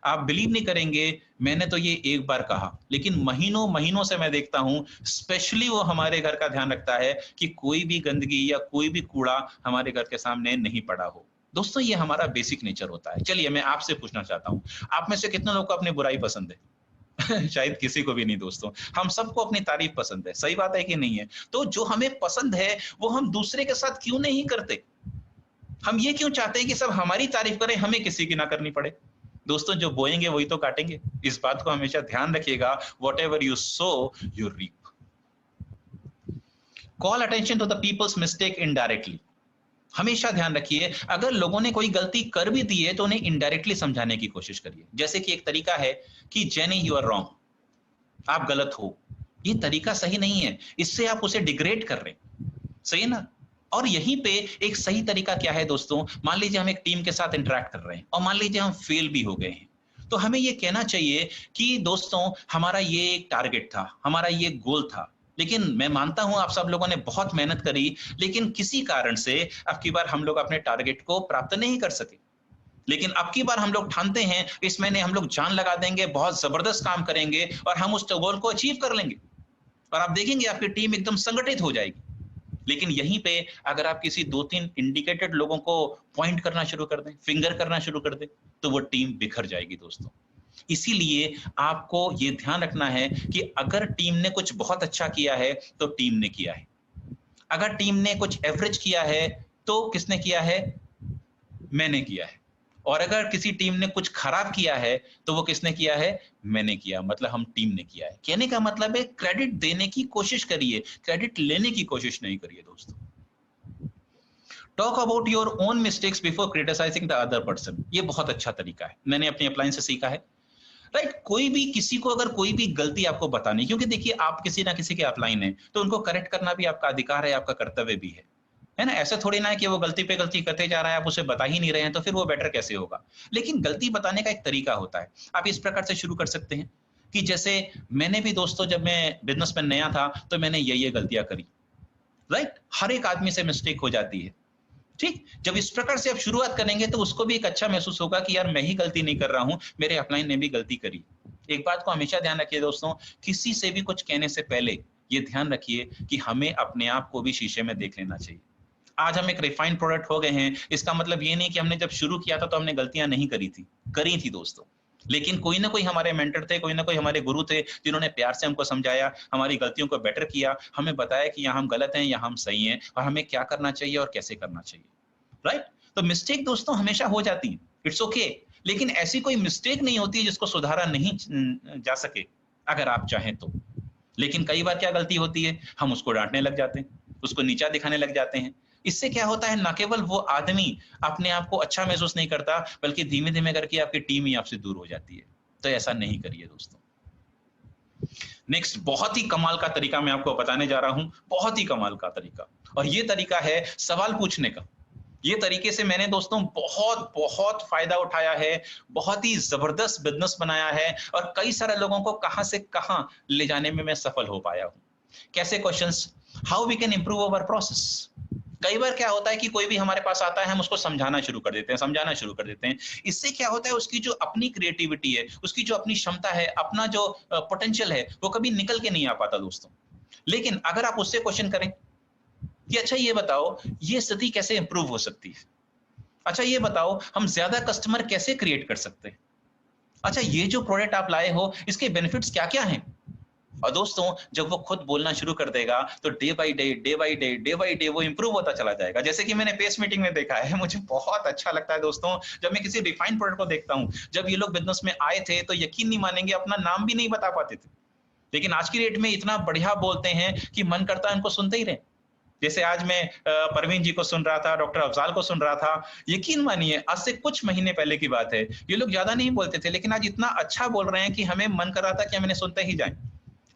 आप बिलीव नहीं करेंगे, मैंने तो ये एक बार कहा, लेकिन महीनों महीनों से मैं देखता हूं, स्पेशली वो हमारे घर का ध्यान रखता है कि कोई भी गंदगी या कोई भी कूड़ा हमारे घर के सामने नहीं पड़ा हो। दोस्तों, ये हमारा बेसिक नेचर होता है। चलिए मैं आपसे पूछना चाहता हूं, आप में से कितने लोगों को अपनी बुराई पसंद है? शायद किसी को भी नहीं दोस्तों, हम सबको अपनी तारीफ पसंद है, सही बात है कि नहीं है। तो जो हमें पसंद है वो हम दूसरे के साथ क्यों नहीं करते? हम ये क्यों चाहते हैं कि सब हमारी तारीफ करें, हमें किसी की ना करनी पड़े? दोस्तों, जो बोएंगे वही तो काटेंगे, इस बात को हमेशा ध्यान रखिएगा। Whatever you sow you reap. Call attention to the people's mistake indirectly. हमेशा ध्यान रखिए, अगर लोगों ने कोई गलती कर भी दी है तो उन्हें इनडायरेक्टली समझाने की कोशिश करिए। जैसे कि एक तरीका है कि जेनी यू आर रॉन्ग, आप गलत हो, ये तरीका सही नहीं है, इससे आप उसे डिग्रेड कर रहे हैं, सही है ना। और यहीं पे एक सही तरीका क्या है दोस्तों, मान लीजिए हम एक टीम के साथ इंटरेक्ट कर रहे हैं और मान लीजिए हम फेल भी हो गए हैं, तो हमें ये कहना चाहिए कि दोस्तों हमारा ये एक टारगेट था, हमारा ये गोल था, लेकिन मैं मानता हूं आप सब लोगों ने बहुत मेहनत करी, लेकिन किसी कारण से अब की बार हम लोग अपने टारगेट को प्राप्त नहीं कर सके। लेकिन अब की बार हम लोग ठानते हैं इस महीने हम लोग जान लगा देंगे, बहुत जबरदस्त काम करेंगे और हम उस गोल को अचीव कर लेंगे और आप देखेंगे आपकी टीम एकदम संगठित हो जाएगी। लेकिन यहीं पे अगर आप किसी 2-3 इंडिकेटेड लोगों को पॉइंट करना शुरू कर दें, फिंगर करना शुरू कर दें, तो वो टीम बिखर जाएगी दोस्तों। इसीलिए आपको ये ध्यान रखना है कि अगर टीम ने कुछ बहुत अच्छा किया है तो टीम ने किया है, अगर टीम ने कुछ एवरेज किया है तो किसने किया है? मैंने किया है। और अगर किसी टीम ने कुछ खराब किया है तो वो किसने किया है? मैंने किया, मतलब हम टीम ने किया है। कहने का मतलब है क्रेडिट देने की कोशिश करिए, क्रेडिट लेने की कोशिश नहीं करिए दोस्तों। Talk about your own mistakes before criticising the other person, ये बहुत अच्छा तरीका है, मैंने अपनी अपलाइन से सीखा है। राइट, कोई भी किसी को अगर कोई भी गलती आपको बतानी, क्योंकि देखिए आप किसी ना किसी के अपलाइन है तो उनको करेक्ट करना भी आपका अधिकार है, आपका कर्तव्य भी है ना? ऐसा थोड़ी ना है कि वो गलती पे गलती करते जा रहा है, आप उसे बता ही नहीं रहे हैं तो फिर वो बेटर कैसे होगा? लेकिन गलती बताने का एक तरीका होता है। आप इस प्रकार से शुरू कर सकते हैं कि जैसे मैंने भी दोस्तों जब मैं बिजनेस में नया था तो मैंने ये गलतियां करी। राइट, हर एक आदमी से मिस्टेक हो जाती है। ठीक, जब इस प्रकार से आप शुरुआत करेंगे तो उसको भी एक अच्छा महसूस होगा कि यार मैं ही गलती नहीं कर रहा हूं, मेरे अपलाइन ने भी गलती करी। एक बात को हमेशा ध्यान रखिए दोस्तों, किसी से भी कुछ कहने से पहले ये ध्यान रखिए कि हमें अपने आप को भी शीशे में देख लेना चाहिए। आज हम एक रिफाइंड प्रोडक्ट हो गए हैं, इसका मतलब ये नहीं कि हमने जब शुरू किया था तो हमने गलतियां नहीं करी थी दोस्तों। लेकिन कोई ना कोई हमारे मेंटर थे, कोई ना कोई हमारे गुरु थे जिन्होंने प्यार से हमको समझाया, हमारी गलतियों को बेटर किया, हमें बताया कि यहाँ हम गलत हैं, यहाँ हम सही हैं और हमें क्या करना चाहिए और कैसे करना चाहिए। राइट, तो मिस्टेक दोस्तों हमेशा हो जाती है, इट्स ओके। लेकिन ऐसी कोई मिस्टेक नहीं होती जिसको सुधारा नहीं जा सके अगर आप चाहें तो। लेकिन कई बार क्या गलती होती है, हम उसको डांटने लग जाते हैं, उसको नीचा दिखाने लग जाते हैं। इससे क्या होता है, ना केवल वो आदमी अपने आप को अच्छा महसूस नहीं करता, बल्कि धीमे धीमे करके आपकी टीम ही आपसे दूर हो जाती है। तो ऐसा नहीं करिए दोस्तों। नेक्स्ट, बहुत ही कमाल का तरीका मैं आपको बताने जा रहा हूं, बहुत ही कमाल का तरीका, और ये तरीका है सवाल पूछने का। ये तरीके से मैंने दोस्तों बहुत बहुत फायदा उठाया है, बहुत ही जबरदस्त बिजनेस बनाया है और कई सारे लोगों को कहां से कहां ले जाने में मैं सफल हो पाया हूं। कैसे questions? How we can improve our process. कई बार क्या होता है कि कोई भी हमारे पास आता है, हम उसको समझाना शुरू कर देते हैं, समझाना शुरू कर देते हैं। इससे क्या होता है, उसकी जो अपनी क्रिएटिविटी है, उसकी जो अपनी क्षमता है, अपना जो पोटेंशियल है, वो कभी निकल के नहीं आ पाता दोस्तों। लेकिन अगर आप उससे क्वेश्चन करें कि अच्छा ये बताओ, ये स्थिति कैसे इंप्रूव हो सकती है? अच्छा ये बताओ, हम ज्यादा कस्टमर कैसे क्रिएट कर सकते हैं? अच्छा ये जो प्रोडक्ट आप लाए हो, इसके बेनिफिट्स क्या-क्या हैं? और दोस्तों जब वो खुद बोलना शुरू कर देगा तो day by day, day by day, day by day वो इंप्रूव होता चला जाएगा। जैसे कि मैंने पेस मीटिंग में देखा है, मुझे बहुत अच्छा लगता है दोस्तों, जब मैं किसी रिफाइंड प्रोडक्ट को देखता हूँ। जब ये लोग बिजनेस में आए थे तो यकीन नहीं मानेंगे, अपना नाम भी नहीं बता पाते थे। लेकिन आज की डेट में इतना बढ़िया बोलते हैं कि मन करता है उनको सुनते ही रहे। जैसे आज मैं परवीन जी को सुन रहा था, डॉक्टर अफजाल को सुन रहा था। यकीन मानिए आज से कुछ महीने पहले की बात है, ये लोग ज्यादा नहीं बोलते थे, लेकिन आज इतना अच्छा बोल रहे हैं कि हमें मन कर रहा था कि हम इन्हें सुनते ही जाएं।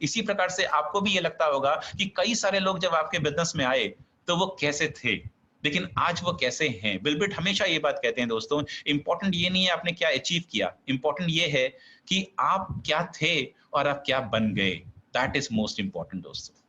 इसी प्रकार से आपको भी ये लगता होगा कि कई सारे लोग जब आपके बिजनेस में आए तो वो कैसे थे, लेकिन आज वो कैसे हैं। बिलबिट हमेशा ये बात कहते हैं दोस्तों, इंपॉर्टेंट ये नहीं है आपने क्या अचीव किया, इंपॉर्टेंट ये है कि आप क्या थे और आप क्या बन गए। दैट इज मोस्ट इंपॉर्टेंट दोस्तों।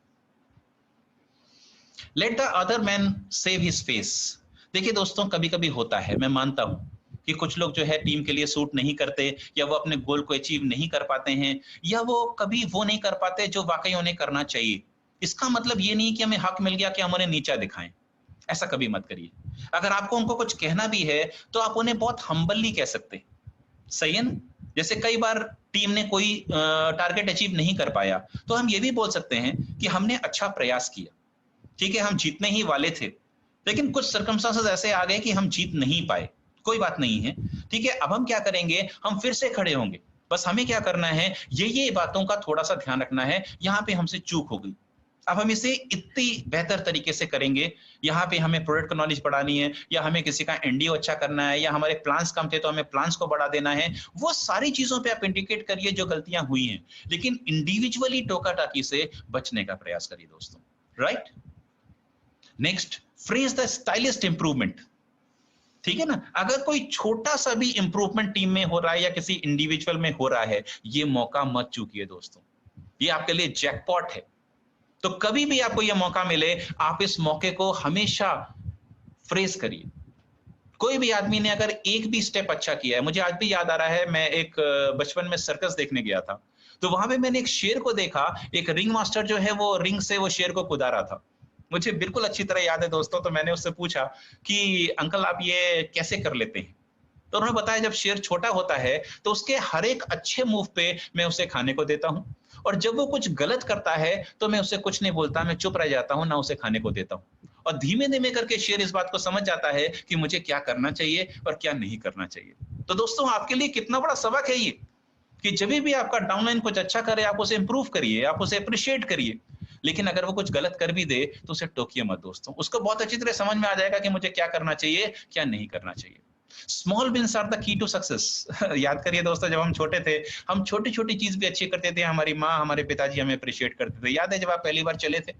Let the other man save his face. देखिए दोस्तों, कभी कभी होता है, मैं मानता हूं कि कुछ लोग जो है टीम के लिए सूट नहीं करते, या वो अपने गोल को अचीव नहीं कर पाते हैं, या वो कभी वो नहीं कर पाते जो वाकई उन्हें करना चाहिए। इसका मतलब ये नहीं कि हमें हक मिल गया कि हम उन्हें नीचा दिखाएं। ऐसा कभी मत करिए। अगर आपको उनको कुछ कहना भी है तो आप उन्हें बहुत हम्बली कह सकते हैं, सही है ना? जैसे कई बार टीम ने कोई टारगेट अचीव नहीं कर पाया तो हम ये भी बोल सकते हैं कि हमने अच्छा प्रयास किया, ठीक है, हम जीतने ही वाले थे, लेकिन कुछ सर्कमस्टांसेस ऐसे आ गए कि हम जीत नहीं पाए। कोई बात नहीं है, ठीक है, अब हम क्या करेंगे, हम फिर से खड़े होंगे। बस हमें क्या करना है, ये बातों का थोड़ा सा ध्यान रखना है, यहाँ पे हमसे चूक हो गई, अब हम इसे इतनी बेहतर तरीके से करेंगे। यहाँ पे हमें प्रोडक्ट का नॉलेज बढ़ानी है, या हमें किसी का एनडीओ अच्छा करना है, या हमारे प्लान्स कम थे तो हमें प्लान्स को बढ़ा देना है। वो सारी चीजों पे आप इंडिकेट करिए जो गलतियां हुई हैं, लेकिन इंडिविजुअली टोका टाकी से बचने का प्रयास करिए दोस्तों। Right, next, phrase the stylist improvement. ठीक है ना। अगर कोई छोटा सा भी इंप्रूवमेंट टीम में हो रहा है या किसी इंडिविजुअल में हो रहा है, ये मौका मत चूकिए दोस्तों, ये आपके लिए जैकपॉट है। तो कभी भी आपको ये मौका मिले, आप इस मौके को हमेशा फ्रेज करिए। कोई भी आदमी ने अगर एक भी स्टेप अच्छा किया है, मुझे आज भी याद आ रहा है, मैं एक बचपन में सर्कस देखने गया था, तो वहां पे मैंने एक शेर को देखा, एक रिंग मास्टर जो है वो रिंग से वो शेर को कुदा रहा था। मुझे बिल्कुल अच्छी तरह याद है दोस्तों। तो मैंने उससे पूछा कि अंकल आप ये कैसे कर लेते हैं? तो उन्होंने बताया जब शेर छोटा होता है तो उसके हर एक अच्छे मूव पे मैं उसे खाने को देता हूँ, और जब वो कुछ गलत करता है तो मैं उसे कुछ नहीं बोलता, मैं चुप रह जाता हूँ, ना उसे खाने को देता हूँ। और धीमे धीमे करके शेर इस बात को समझ जाता है कि मुझे क्या करना चाहिए और क्या नहीं करना चाहिए। तो दोस्तों आपके लिए कितना बड़ा सबक है ये, कि जब भी आपका डाउनलाइन कुछ अच्छा करे आप उसे इंप्रूव करिए, आप उसे अप्रिशिएट करिए। लेकिन अगर वो कुछ गलत कर भी दे तो उसे टोकिए मत दोस्तों, उसको बहुत अच्छी तरह समझ में आ जाएगा कि मुझे क्या करना चाहिए, क्या नहीं करना चाहिए। Small wins are the key to success. याद करिए दोस्तों, जब हम छोटे थे, हम छोटी छोटी चीज भी अच्छी करते थे, हमारी माँ हमारे पिताजी हमें अप्रिशिएट करते थे। याद है जब आप पहली बार चले थे,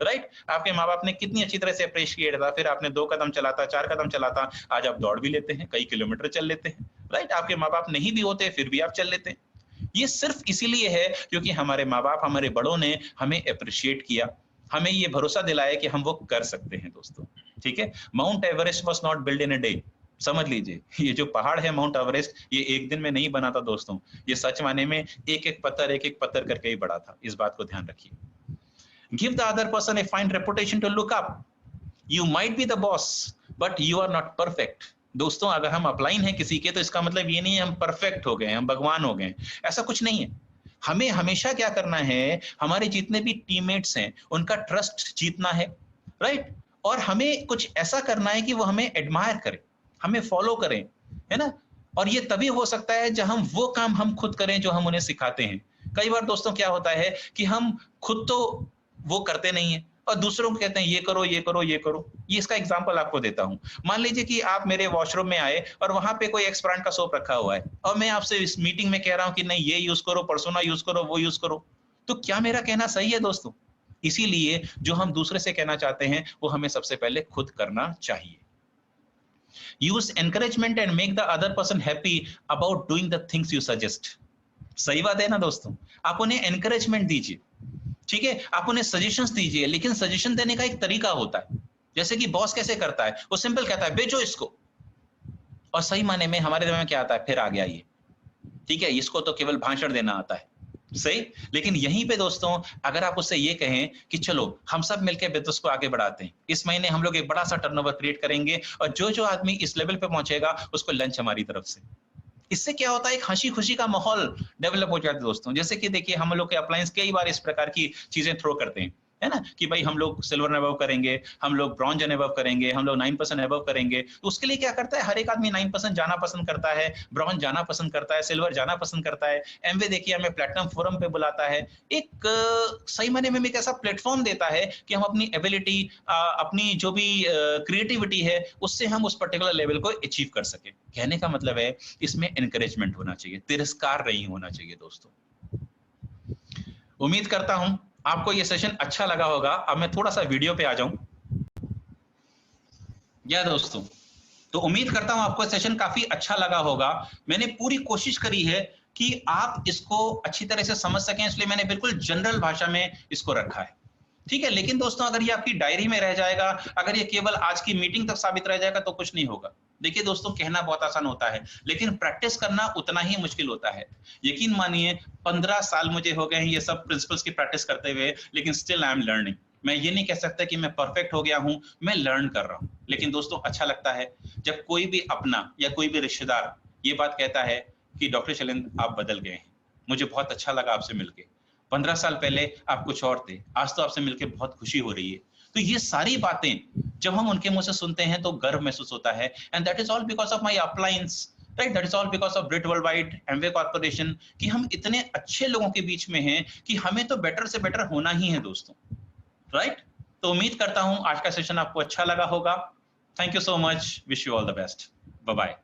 राइट, आपके माँ बाप ने कितनी अच्छी तरह से अप्रिशिएट था, फिर आपने 2 कदम चलाता, 4 कदम चलाता, आज आप दौड़ भी लेते हैं, कई किलोमीटर चल लेते हैं, राइट। आपके माँ बाप नहीं भी होते फिर भी आप चल लेते हैं। ये सिर्फ इसीलिए है क्योंकि हमारे माँ बाप, हमारे बड़ों ने हमें अप्रिशिएट किया, हमें ये भरोसा दिलाया कि हम वो कर सकते हैं दोस्तों। ठीक है, mount Everest was not build in a day. समझ लीजिए, ये जो पहाड़ है माउंट एवरेस्ट, ये एक दिन में नहीं बना था दोस्तों, ये सच माने में एक एक पत्थर करके ही बढ़ा था। इस बात को ध्यान रखिए। Give the other person a fine reputation to look up. You might be the boss but you are not perfect. दोस्तों अगर हम अपलाइन हैं किसी के, तो इसका मतलब ये नहीं है हम परफेक्ट हो गए, हम भगवान हो गए, ऐसा कुछ नहीं है। हमें हमेशा क्या करना है, हमारे जितने भी टीममेट्स हैं उनका ट्रस्ट जीतना है, राइट। और हमें कुछ ऐसा करना है कि वो हमें एडमायर करें, हमें फॉलो करें, है ना। और ये तभी हो सकता है जब हम वो काम हम खुद करें जो हम उन्हें सिखाते हैं। कई बार दोस्तों क्या होता है कि हम खुद तो वो करते नहीं है और दूसरों को कहते हैं ये करो ये करो ये करो। ये इसका एग्जांपल आपको देता हूं। मान लीजिए कि आप मेरे वॉशरूम में आए और वहां पे कोई एक्स ब्रांड का सोप रखा हुआ है, और मैं आपसे इस मीटिंग में कह रहा हूं कि नहीं ये यूज करो, परसोना यूज करो, वो यूज करो, तो क्या मेरा कहना सही है दोस्तों? इसीलिए जो हम दूसरे से कहना चाहते हैं वो हमें सबसे पहले खुद करना चाहिए। Use encouragement and make the other person happy about doing the things you suggest. सही बात है ना दोस्तों, आप उन्हें एनकरेजमेंट दीजिए, ठीक है, आप उन्हें सजेशंस दीजिए, लेकिन सजेशन देने का एक तरीका होता है। जैसे कि बॉस कैसे करता है, वो सिंपल कहता है बेचो इसको, और सही माने में हमारे दिमाग में क्या आता है, फिर आ गया ये, ठीक है, इसको तो केवल भाषण देना आता है, सही। लेकिन यहीं पे दोस्तों अगर आप उससे ये कहें कि चलो हम सब मिलकर बिजनेस को आगे बढ़ाते हैं, इस महीने हम लोग एक बड़ा सा टर्नओवर क्रिएट करेंगे, और जो जो आदमी इस लेवल पे पहुंचेगा उसको लंच हमारी तरफ से। इससे क्या होता है, एक हंसी खुशी का माहौल डेवलप हो जाता है दोस्तों। जैसे कि देखिए हम लोग के अप्लायंस कई बार इस प्रकार की चीजें थ्रो करते हैं, है ना, कि भाई हम लोग सिल्वर अबव करेंगे, हम लोग ब्रॉन्ज अबव करेंगे, हम लोग 9% अबव करेंगे। तो उसके लिए क्या करता है, हर एक आदमी 9% जाना पसंद करता है, ब्रॉन्ज जाना पसंद करता है, सिल्वर जाना पसंद करता है। एमवे देखिए हमें प्लेटिनम फोरम पे बुलाता है, एक सही मायने में एक ऐसा प्लेटफॉर्म देता है कि हम अपनी एबिलिटी, अपनी जो भी क्रिएटिविटी है उससे हम उस पर्टिकुलर लेवल को अचीव कर सके। कहने का मतलब है इसमें एनकरेजमेंट होना चाहिए, तिरस्कार नहीं होना चाहिए दोस्तों। उम्मीद करता हूं आपको ये सेशन अच्छा लगा होगा। अब मैं थोड़ा सा वीडियो पे आ जाऊं। या दोस्तों, तो उम्मीद करता हूं आपको सेशन काफी अच्छा लगा होगा। मैंने पूरी कोशिश करी है कि आप इसको अच्छी तरह से समझ सकें, इसलिए मैंने बिल्कुल जनरल भाषा में इसको रखा है, ठीक है। लेकिन दोस्तों अगर ये आपकी डायरी में रह जाएगा, अगर ये केवल आज की मीटिंग तक साबित रह जाएगा तो कुछ नहीं होगा। देखिए दोस्तों, कहना बहुत आसान होता है लेकिन प्रैक्टिस करना उतना ही मुश्किल होता है। यकीन मानिए 15 साल मुझे हो गए हैं ये सब प्रिंसिपल्स की प्रैक्टिस करते हुए, लेकिन स्टिल आई एम लर्निंग। मैं ये नहीं कह सकता कि मैं परफेक्ट हो गया हूं, मैं लर्न कर रहा हूं। लेकिन दोस्तों अच्छा लगता है जब कोई भी अपना या कोई भी रिश्तेदार ये बात कहता है कि डॉक्टर शैलेंद्र आप बदल गए हैं, मुझे बहुत अच्छा लगा आपसे मिलके। 15 साल पहले आप कुछ और थे, आज तो आपसे मिलके बहुत खुशी हो रही है। तो ये सारी बातें जब हम उनके मुंह से सुनते हैं तो गर्व महसूस होता है। And that is all because of my appliance, right, that is all because of Britt world wide, Amway corporation, कि हम इतने अच्छे लोगों के बीच में हैं कि हमें तो बेटर से बेटर होना ही है दोस्तों, राइट। तो उम्मीद करता हूं आज का सेशन आपको अच्छा लगा होगा। Thank you so much, wish you all the best, bye bye.